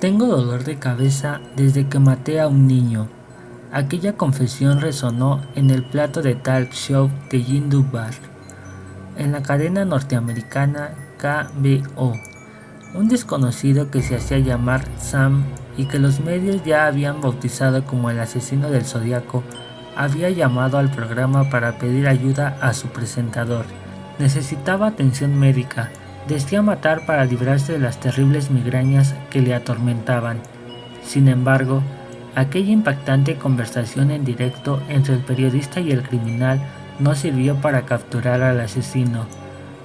Tengo dolor de cabeza desde que maté a un niño. Aquella confesión resonó en el plato de talk show de Jim Dunbar, en la cadena norteamericana KBO. Un desconocido que se hacía llamar Sam y que los medios ya habían bautizado como el asesino del Zodiaco, había llamado al programa para pedir ayuda a su presentador. Necesitaba atención médica. Decía matar para librarse de las terribles migrañas que le atormentaban. Sin embargo, aquella impactante conversación en directo entre el periodista y el criminal no sirvió para capturar al asesino.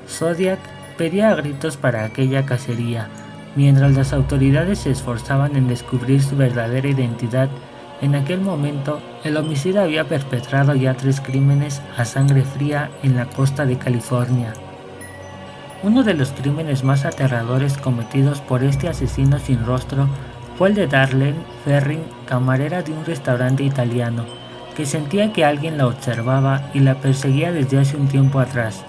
Zodiac pedía a gritos para aquella cacería, mientras las autoridades se esforzaban en descubrir su verdadera identidad. En aquel momento, el homicida había perpetrado ya 3 crímenes a sangre fría en la costa de California. Uno de los crímenes más aterradores cometidos por este asesino sin rostro fue el de Darlene Ferrin, camarera de un restaurante italiano, que sentía que alguien la observaba y la perseguía desde hace un tiempo atrás.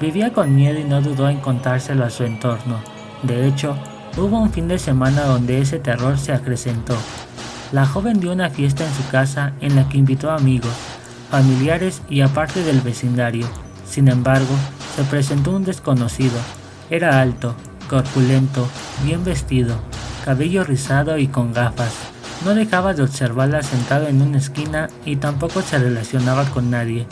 Vivía con miedo y no dudó en contárselo a su entorno. De hecho, hubo un fin de semana donde ese terror se acrecentó. La joven dio una fiesta en su casa en la que invitó amigos, familiares y aparte del vecindario. Sin embargo, se presentó un desconocido. Era alto, corpulento, bien vestido, cabello rizado y con gafas. No dejaba de observarla sentado en una esquina y tampoco se relacionaba con nadie.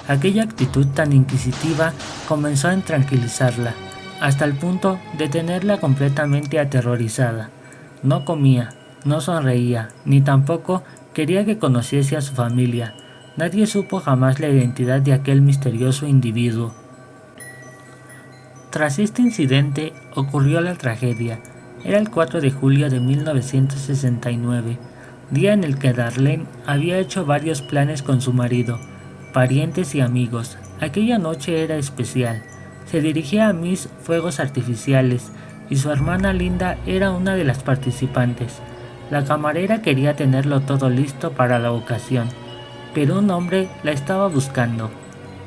Aquella actitud tan inquisitiva comenzó a tranquilizarla, hasta el punto de tenerla completamente aterrorizada. No comía, no sonreía, ni tampoco quería que conociese a su familia. Nadie supo jamás la identidad de aquel misterioso individuo. Tras este incidente ocurrió la tragedia. Era el 4 de julio de 1969, día en el que Darlene había hecho varios planes con su marido, parientes y amigos. Aquella noche era especial. Se dirigía a Miss Fuegos Artificiales y su hermana Linda era una de las participantes. La camarera quería tenerlo todo listo para la ocasión, pero un hombre la estaba buscando.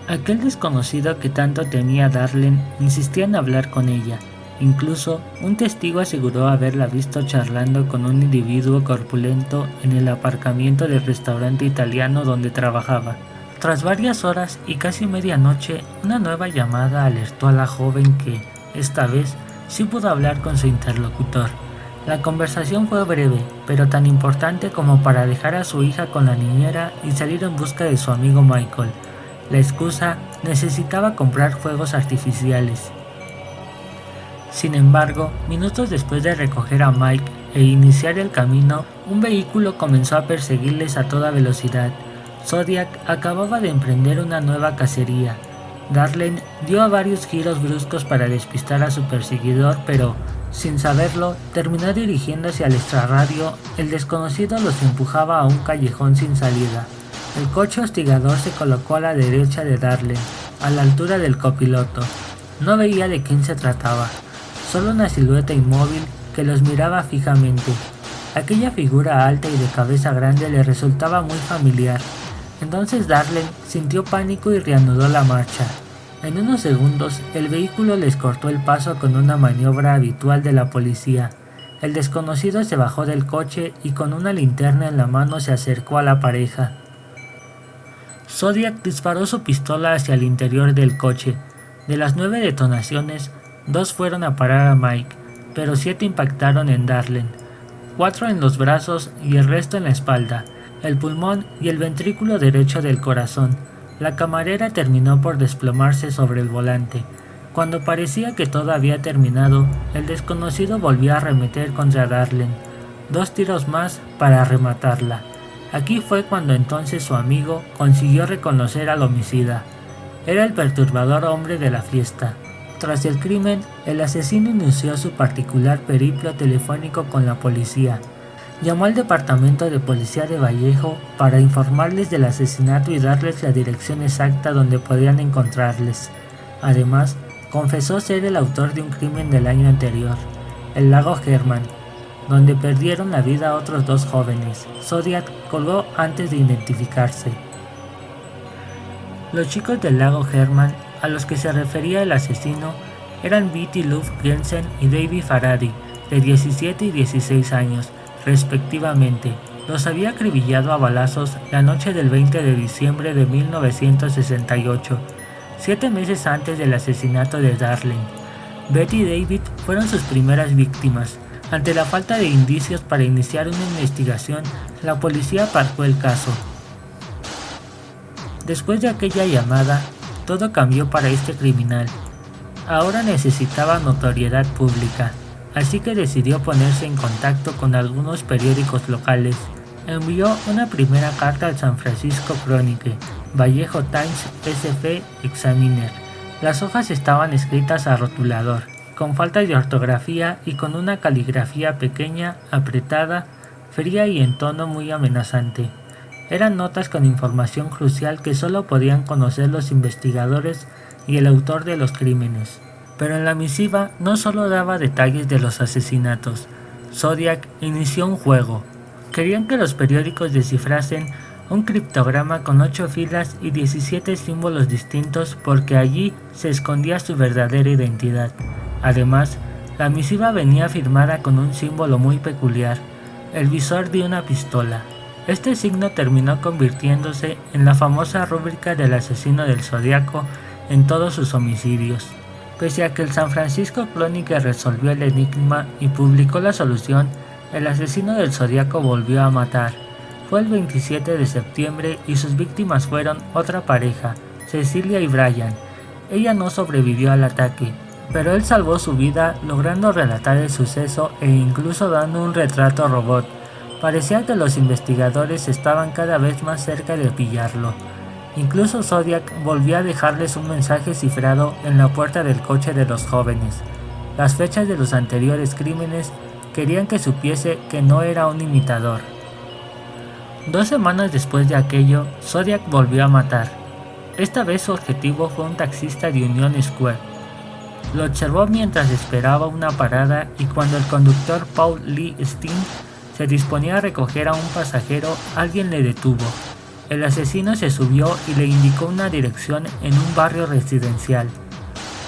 Aquel desconocido que tanto temía Darlene insistía en hablar con ella. Incluso un testigo aseguró haberla visto charlando con un individuo corpulento en el aparcamiento del restaurante italiano donde trabajaba. Tras varias horas y casi medianoche, una nueva llamada alertó a la joven que, esta vez, sí pudo hablar con su interlocutor. La conversación fue breve, pero tan importante como para dejar a su hija con la niñera y salir en busca de su amigo Michael. La excusa: necesitaba comprar fuegos artificiales. Sin embargo, minutos después de recoger a Mike e iniciar el camino, un vehículo comenzó a perseguirles a toda velocidad. Zodiac acababa de emprender una nueva cacería. Darlene dio a varios giros bruscos para despistar a su perseguidor, pero, sin saberlo, terminó dirigiéndose al extrarradio. El desconocido los empujaba a un callejón sin salida. El coche hostigador se colocó a la derecha de Darlene, a la altura del copiloto. No veía de quién se trataba, solo una silueta inmóvil que los miraba fijamente. Aquella figura alta y de cabeza grande le resultaba muy familiar. Entonces Darlene sintió pánico y reanudó la marcha. En unos segundos, el vehículo les cortó el paso con una maniobra habitual de la policía. El desconocido se bajó del coche y con una linterna en la mano se acercó a la pareja. Zodiac disparó su pistola hacia el interior del coche. De las 9 detonaciones, 2 fueron a parar a Mike, pero 7 impactaron en Darlene, 4 en los brazos y el resto en la espalda, el pulmón y el ventrículo derecho del corazón. La camarera terminó por desplomarse sobre el volante. Cuando parecía que todo había terminado, el desconocido volvió a arremeter contra Darlene. 2 tiros más para rematarla. Aquí fue cuando entonces su amigo consiguió reconocer al homicida. Era el perturbador hombre de la fiesta. Tras el crimen, el asesino inició su particular periplo telefónico con la policía. Llamó al departamento de policía de Vallejo para informarles del asesinato y darles la dirección exacta donde podían encontrarles. Además, confesó ser el autor de un crimen del año anterior, el lago Herman, donde perdieron la vida otros 2 jóvenes. Zodiac colgó antes de identificarse. Los chicos del lago Herman, a los que se refería el asesino, eran Betty Lou Jensen y David Faraday. de 17 y 16 años, respectivamente. Los había acribillado a balazos la noche del 20 de diciembre de 1968, 7 meses antes del asesinato de Darlene. Beth y David fueron sus primeras víctimas. Ante la falta de indicios para iniciar una investigación, la policía aparcó el caso. Después de aquella llamada, todo cambió para este criminal. Ahora necesitaba notoriedad pública, así que decidió ponerse en contacto con algunos periódicos locales. Envió una primera carta al San Francisco Chronicle, Vallejo Times SF Examiner. Las hojas estaban escritas a rotulador, con faltas de ortografía y con una caligrafía pequeña, apretada, fría y en tono muy amenazante. Eran notas con información crucial que solo podían conocer los investigadores y el autor de los crímenes. Pero en la misiva no solo daba detalles de los asesinatos. Zodiac inició un juego. Querían que los periódicos descifrasen un criptograma con 8 filas y 17 símbolos distintos porque allí se escondía su verdadera identidad. Además, la misiva venía firmada con un símbolo muy peculiar, el visor de una pistola. Este signo terminó convirtiéndose en la famosa rúbrica del asesino del Zodiaco en todos sus homicidios. Pese a que el San Francisco Chronicle resolvió el enigma y publicó la solución, el asesino del Zodiaco volvió a matar. Fue el 27 de septiembre y sus víctimas fueron otra pareja, Cecilia y Brian. Ella no sobrevivió al ataque, pero él salvó su vida logrando relatar el suceso e incluso dando un retrato robot. Parecía que los investigadores estaban cada vez más cerca de pillarlo. Incluso Zodiac volvió a dejarles un mensaje cifrado en la puerta del coche de los jóvenes. Las fechas de los anteriores crímenes querían que supiese que no era un imitador. 2 semanas después de aquello, Zodiac volvió a matar. Esta vez su objetivo fue un taxista de Union Square. Lo observó mientras esperaba una parada y cuando el conductor Paul Lee Steen se disponía a recoger a un pasajero, alguien le detuvo. El asesino se subió y le indicó una dirección en un barrio residencial.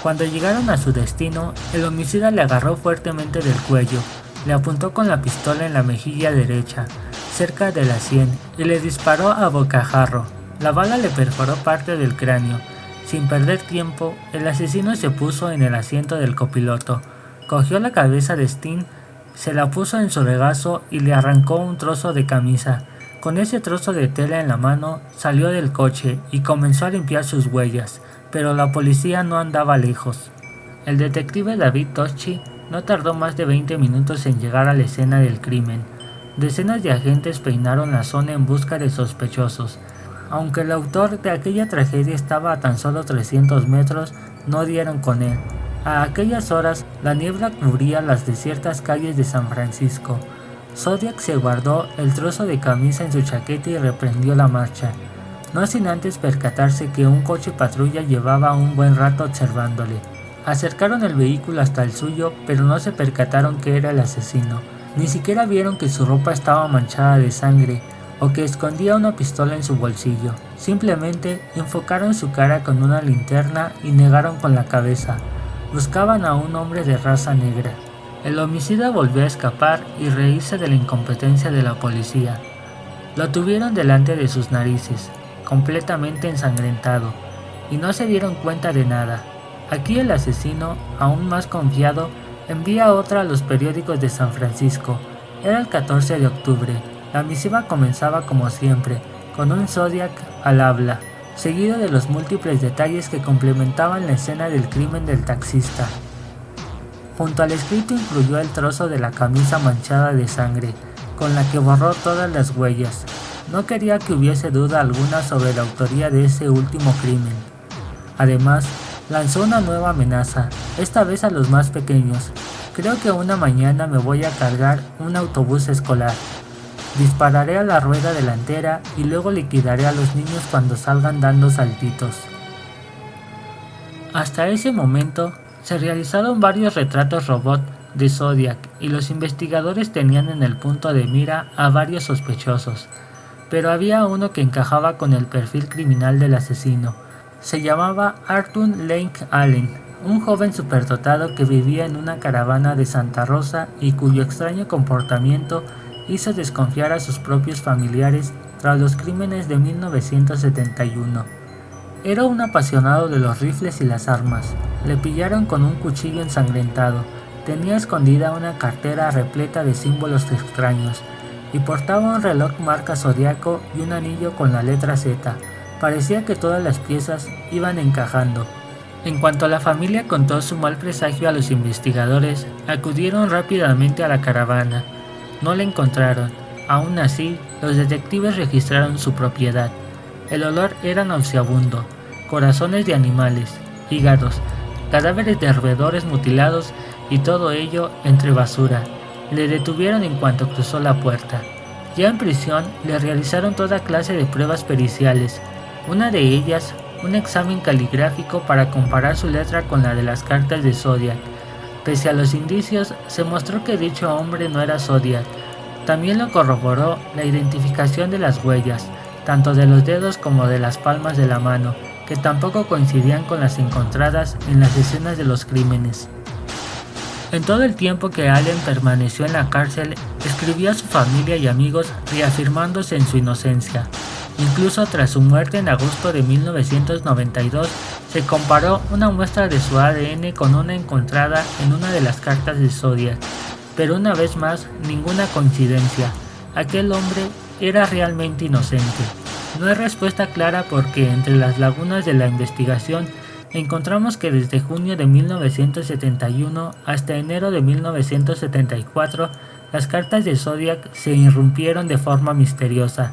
Cuando llegaron a su destino, el homicida le agarró fuertemente del cuello, le apuntó con la pistola en la mejilla derecha, cerca de la sien, y le disparó a bocajarro. La bala le perforó parte del cráneo. Sin perder tiempo, el asesino se puso en el asiento del copiloto, cogió la cabeza de Steen, se la puso en su regazo y le arrancó un trozo de camisa. Con ese trozo de tela en la mano, salió del coche y comenzó a limpiar sus huellas, pero la policía no andaba lejos. El detective David Toschi no tardó más de 20 minutos en llegar a la escena del crimen. Decenas de agentes peinaron la zona en busca de sospechosos. Aunque el autor de aquella tragedia estaba a tan solo 300 metros, no dieron con él. A aquellas horas, la niebla cubría las desiertas calles de San Francisco. Zodiac se guardó el trozo de camisa en su chaqueta y reprendió la marcha, no sin antes percatarse que un coche patrulla llevaba un buen rato observándole. Acercaron el vehículo hasta el suyo, pero no se percataron que era el asesino. Ni siquiera vieron que su ropa estaba manchada de sangre o que escondía una pistola en su bolsillo. Simplemente enfocaron su cara con una linterna y negaron con la cabeza. Buscaban a un hombre de raza negra. El homicida volvió a escapar y reírse de la incompetencia de la policía. Lo tuvieron delante de sus narices, completamente ensangrentado, y no se dieron cuenta de nada. Aquí el asesino, aún más confiado, envía otra a los periódicos de San Francisco. Era el 14 de octubre. La misiva comenzaba como siempre, con un Zodiac al habla, seguido de los múltiples detalles que complementaban la escena del crimen del taxista. Junto al escrito incluyó el trozo de la camisa manchada de sangre, con la que borró todas las huellas. No quería que hubiese duda alguna sobre la autoría de ese último crimen. Además, lanzó una nueva amenaza, esta vez a los más pequeños. Creo que una mañana me voy a cargar un autobús escolar. Dispararé a la rueda delantera y luego liquidaré a los niños cuando salgan dando saltitos. Hasta ese momento, se realizaron varios retratos robot de Zodiac y los investigadores tenían en el punto de mira a varios sospechosos, pero había uno que encajaba con el perfil criminal del asesino. Se llamaba Arthur Lane Allen, un joven superdotado que vivía en una caravana de Santa Rosa y cuyo extraño comportamiento hizo desconfiar a sus propios familiares tras los crímenes de 1971. Era un apasionado de los rifles y las armas. Le pillaron con un cuchillo ensangrentado, tenía escondida una cartera repleta de símbolos extraños y portaba un reloj marca Zodiaco y un anillo con la letra Z. Parecía que todas las piezas iban encajando. En cuanto la familia contó su mal presagio a los investigadores, acudieron rápidamente a la caravana. No la encontraron. Aún así, los detectives registraron su propiedad. El olor era nauseabundo: corazones de animales, hígados, cadáveres de roedores mutilados y todo ello entre basura. Le detuvieron en cuanto cruzó la puerta. Ya en prisión, le realizaron toda clase de pruebas periciales. Una de ellas, un examen caligráfico para comparar su letra con la de las cartas de Zodiac. Pese a los indicios, se mostró que dicho hombre no era Zodiac. También lo corroboró la identificación de las huellas, tanto de los dedos como de las palmas de la mano, que tampoco coincidían con las encontradas en las escenas de los crímenes. En todo el tiempo que Allen permaneció en la cárcel, escribió a su familia y amigos reafirmándose en su inocencia. Incluso tras su muerte en agosto de 1992, se comparó una muestra de su ADN con una encontrada en una de las cartas de Zodiac. Pero una vez más, ninguna coincidencia. Aquel hombre era realmente inocente. No hay respuesta clara porque entre las lagunas de la investigación encontramos que desde junio de 1971 hasta enero de 1974, las cartas de Zodiac se irrumpieron de forma misteriosa.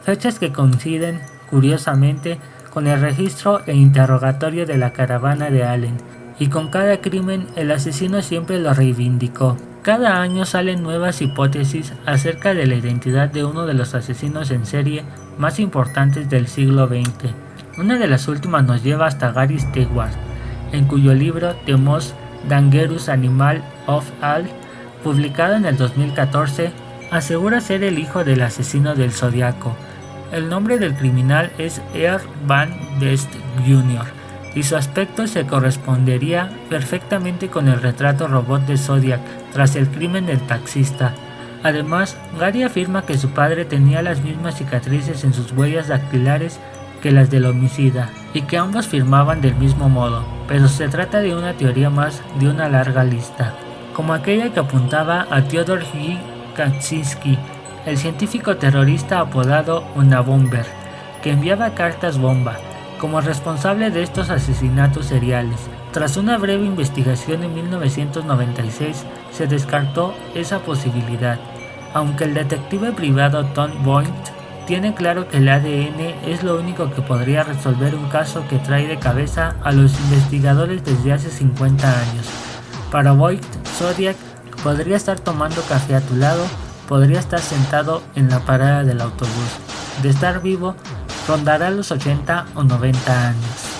Fechas que coinciden, curiosamente, con el registro e interrogatorio de la caravana de Allen, y con cada crimen el asesino siempre lo reivindicó. Cada año salen nuevas hipótesis acerca de la identidad de uno de los asesinos en serie más importantes del siglo XX. Una de las últimas nos lleva hasta Gary Stewart, en cuyo libro The Most Dangerous Animal of All, publicado en el 2014, asegura ser el hijo del asesino del Zodiaco. El nombre del criminal es Earl Van Best Jr. y su aspecto se correspondería perfectamente con el retrato robot de Zodiac tras el crimen del taxista. Además, Gary afirma que su padre tenía las mismas cicatrices en sus huellas dactilares que las del homicida, y que ambos firmaban del mismo modo, pero se trata de una teoría más de una larga lista, como aquella que apuntaba a Theodore G. Kaczynski, el científico terrorista apodado Unabomber, que enviaba cartas bomba, como responsable de estos asesinatos seriales. Tras una breve investigación en 1996, se descartó esa posibilidad, aunque el detective privado Tom Boyd tiene claro que el ADN es lo único que podría resolver un caso que trae de cabeza a los investigadores desde hace 50 años. Para Boyd, Zodiac podría estar tomando café a tu lado, podría estar sentado en la parada del autobús. De estar vivo, rondará los 80 o 90 años.